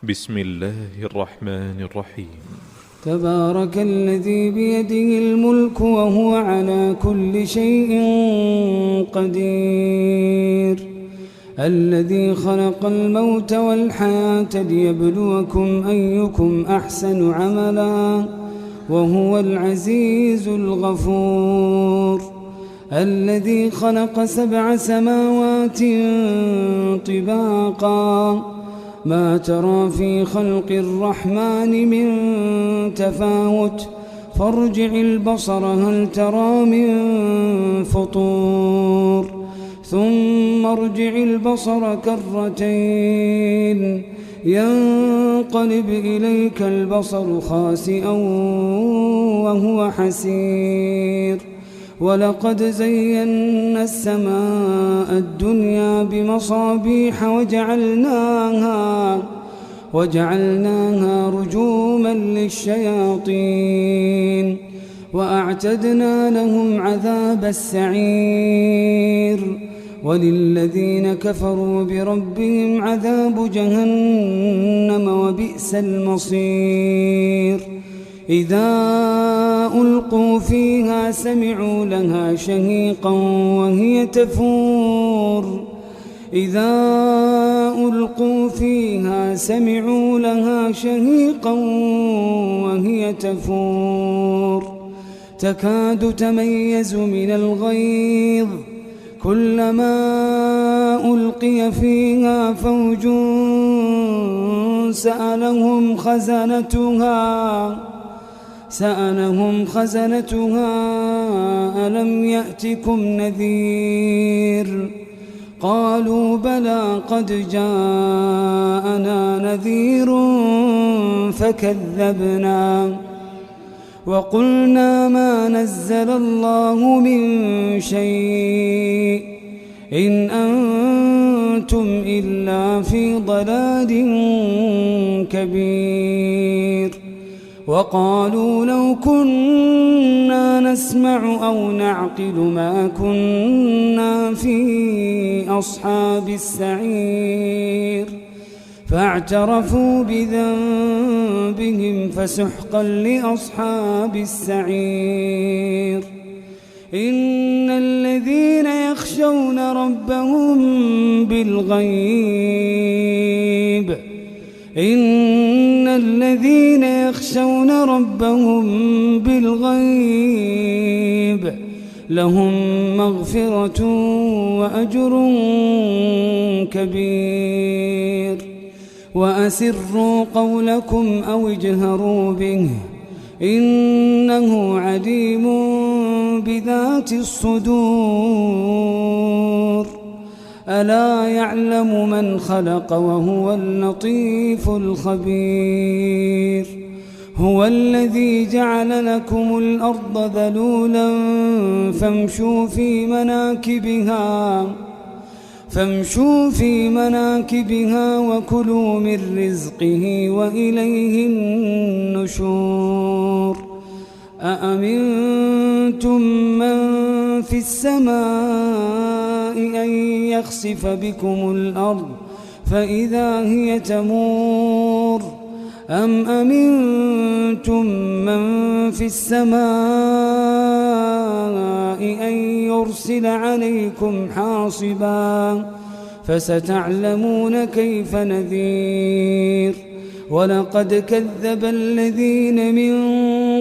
بسم الله الرحمن الرحيم. تبارك الذي بيده الملك وهو على كل شيء قدير، الذي خلق الموت والحياة ليبلوكم أيكم أحسن عملا وهو العزيز الغفور، الذي خلق 7 سماوات طباقا ما ترى في خلق الرحمن من تفاوت فارجع البصر هل ترى من فطور ثم ارجع البصر كرتين ينقلب إليك البصر خاسئا وهو حسير، ولقد زينا السماء الدنيا بمصابيح وجعلناها رجوما للشياطين وأعتدنا لهم عذاب السعير، وللذين كفروا بربهم عذاب جهنم وبئس المصير. إذا ألقوا فيها سمعوا لها شهيقا وهي تفور إذا ألقوا فيها سمعوا لها شهيقا وهي تفور تكاد تميز من الغيظ كلما ألقي فيها فوج سألهم خزنتها ألم يأتكم نذير قالوا بلى قد جاءنا نذير فكذبنا وقلنا ما نزل الله من شيء إن أنتم إلا في ضلال كبير، وقالوا لو كنا نسمع أو نعقل ما كنا في أصحاب السعير، فاعترفوا بذنبهم فسحقا لأصحاب السعير. إن الذين يخشون ربهم بالغيب لهم مغفرة وأجر كبير، وأسروا قولكم أو اجهروا به إنه عليم بذات الصدور، ألا يعلم من خلق وهو اللطيف الخبير. هو الذي جعل لكم الأرض ذلولا فامشوا في مناكبها وكلوا من رزقه وإليه النشور. أأمنتم من في السماء أن يخسف بكم الأرض فإذا هي تمور أم أمنتم من في السماء أن يرسل عليكم حاصبا فستعلمون كيف نذير. ولقد كذب الذين من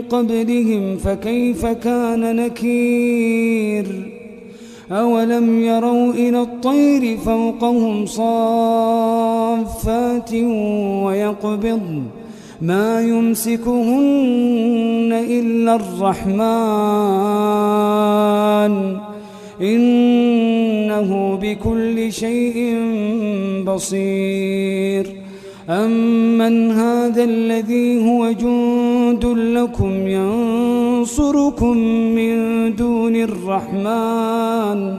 قبلهم فكيف كان نكير. أولم يروا إلى الطير فوقهم صافات ويقبضن ما يمسكهن إلا الرحمن إنه بكل شيء بصير. أمن هذا الذي هو جند لكم ينصركم من دون الرحمن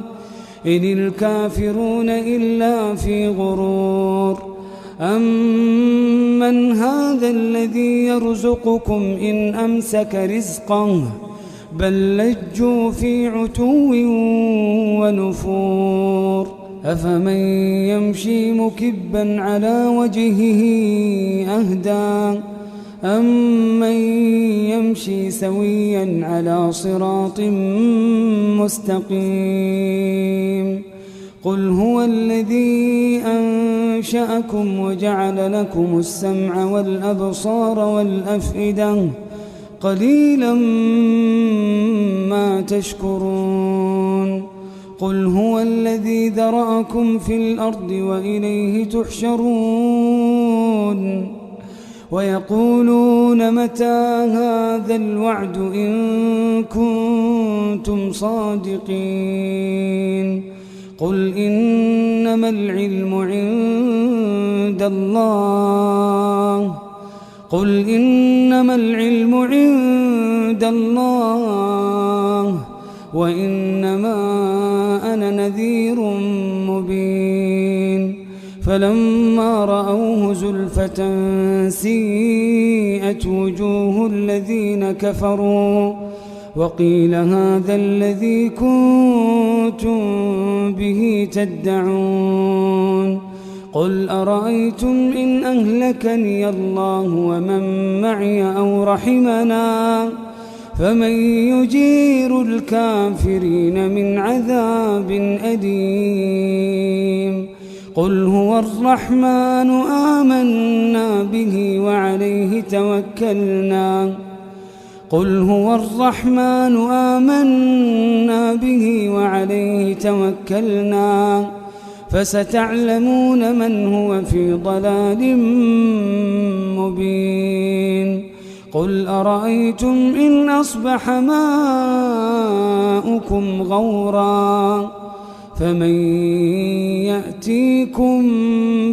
إن الكافرون إلا في غرور. أمن هذا الذي يرزقكم إن أمسك رزقه بل لجوا في عتو ونفور. أفمن يمشي مكبا على وجهه أهدى أمن يمشي سويا على صراط مستقيم قل هو الذي أنشأكم وجعل لكم السمع والأبصار والأفئدة قليلا ما تشكرون قل هو الذي ذرأكم في الأرض وإليه تحشرون ويقولون متى هذا الوعد إن كنتم صادقين قل إنما العلم عند الله وإنما أنا نذير مبين فلما رأوه زلفة سيئت وجوه الذين كفروا وقيل هذا الذي كنتم به تدعون قل أرأيتم إن أهلكني الله ومن معي أو رحمنا فمن يجير الكافرين من عذاب أليم قل هو الرحمن آمنا به وعليه توكلنا فستعلمون من هو في ضلال مبين قل أرأيتم إن أصبح ماؤكم غورا فمن يأتيكم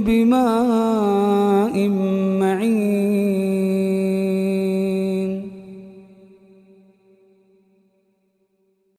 بماء معين